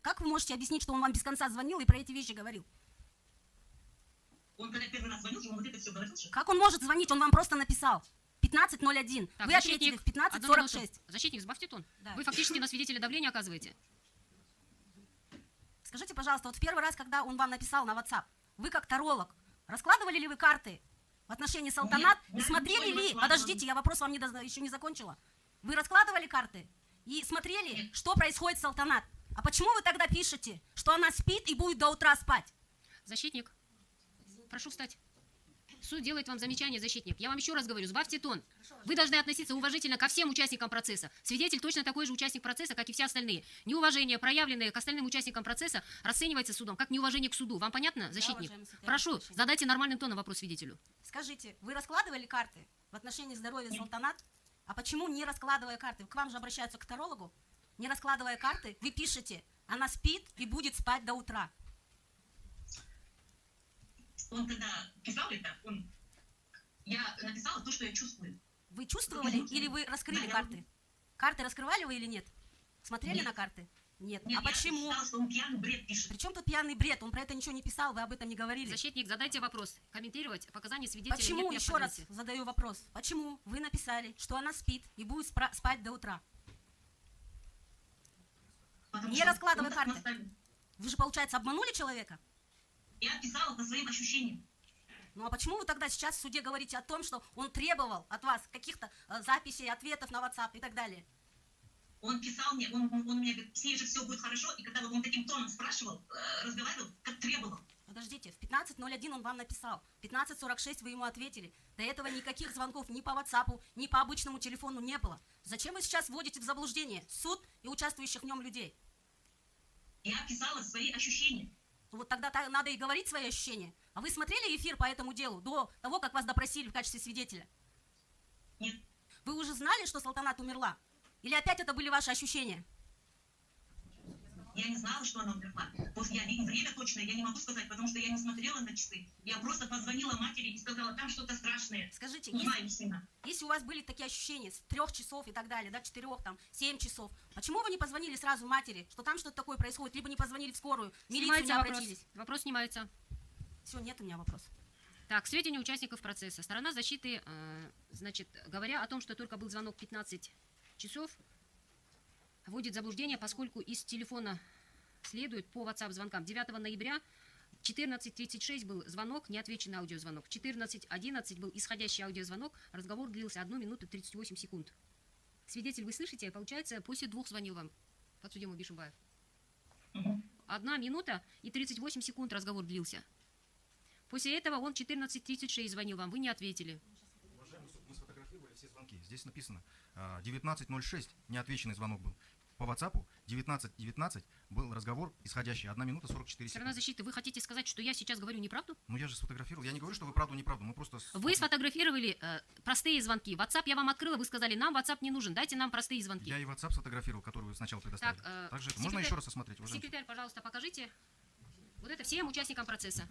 Как вы можете объяснить, что он вам без конца звонил и про эти вещи говорил? Он когда первый раз звонил, он вот это все говорил же. Как он может звонить? Он вам просто написал. 15:01. Так, Вы ответили в 15:46. Защитник, сбавьте тон. Да. Вы фактически на свидетеля давления оказываете. Скажите, пожалуйста, вот в первый раз, когда он вам написал на WhatsApp, вы как таролог, раскладывали ли вы карты в отношении Салтанат? Нет, И смотрели я не ли... раскладывала. Подождите, я вопрос вам еще не закончила. Вы раскладывали карты и смотрели, Нет. что происходит с Салтанат? А почему вы тогда пишете, что она спит и будет до утра спать? Защитник, прошу встать. Суд делает вам замечание, защитник. Я вам еще раз говорю, сбавьте тон. Вы должны относиться уважительно ко всем участникам процесса. Свидетель точно такой же участник процесса, как и все остальные. Неуважение, проявленное к остальным участникам процесса, расценивается судом как неуважение к суду. Вам понятно, защитник? уважаемый суд, я Прошу, прошу прощения. задайте нормальным тоном вопрос свидетелю. Скажите, вы раскладывали карты в отношении здоровья Салтанат? А почему, не раскладывая карты, к вам же обращаются к тарологу, не раскладывая карты, вы пишете, она спит и будет спать до утра? Он когда писал это, я написала то, что я чувствую. Вы чувствовали или вы раскрыли Да, я- карты? Карты раскрывали вы или нет? Смотрели Нет. на карты? Нет. Нет, А почему? Я считала, что он пьяный бред пишет. Причем тут пьяный бред? Он про это ничего не писал, вы об этом не говорили. Защитник, задайте вопрос. Комментировать показания свидетеля Почему, нет еще раз необходимости. задаю вопрос, почему вы написали, что она спит и будет спать до утра? Потому Не что раскладывай он так карты. наставил. Вы же, получается, обманули человека? Я писала по своим ощущениям. Ну а почему вы тогда сейчас в суде говорите о том, что он требовал от вас каких-то записей, ответов на WhatsApp и так далее? Он писал мне, он мне говорит, с ней же все будет хорошо. И когда вот он таким тоном спрашивал, разговаривал, как требовал. Подождите, в 15:01 он вам написал, в 15:46 вы ему ответили. До этого никаких звонков ни по WhatsApp, ни по обычному телефону не было. Зачем вы сейчас вводите в заблуждение суд и участвующих в нем людей? Я писала свои ощущения. Ну вот тогда надо и говорить свои ощущения. А вы смотрели эфир по этому делу до того, как вас допросили в качестве свидетеля? Нет, Вы уже знали, что Салтанат умерла? Или опять это были ваши ощущения? я не знала, что она умерла. Время точное я не могу сказать, потому что я не смотрела на часы. Я просто позвонила матери и сказала, там что-то страшное. Скажите, Узнай сына. если у вас были такие ощущения с 3 часов и так далее, до 4, там, 7 часов, почему вы не позвонили сразу матери, что там что-то такое происходит, либо не позвонили в скорую, в милицию не Снимается вопрос. обратились? Вопрос снимается. Все, нет у меня вопроса. Так, сведения участников процесса. Сторона защиты, значит, говоря о том, что только был звонок 15 часов, вводит в заблуждение, поскольку из телефона следует по WhatsApp звонкам. 9 ноября 14:36 был звонок, неотвеченный аудиозвонок. В 14:11 был исходящий аудиозвонок, разговор длился 1 минуту 38 секунд. Свидетель, вы слышите? Получается, после 2 звонил вам подсудимый Бишимбаев. 1 минута и 38 секунд разговор длился. После этого он 14:36 звонил вам, вы не ответили. Уважаемый суд, мы сфотографировали все звонки. Здесь написано 19:06 неотвеченный звонок был. По WhatsApp 19:19 был разговор исходящий 1 минута 44 Сторона секунды. защиты, вы хотите сказать, что я сейчас говорю неправду? Ну я же сфотографировал. Я не говорю, что вы правду, неправду. Мы просто... Вы сфотографировали простые звонки. WhatsApp я вам открыла, вы сказали, нам WhatsApp не нужен, дайте нам простые звонки. Я и WhatsApp сфотографировал, который вы сначала предоставили. Так, Также секретарь- можно еще раз осмотреть, уважаемый суд? Секретарь, пожалуйста, покажите. Вот это всем участникам процесса.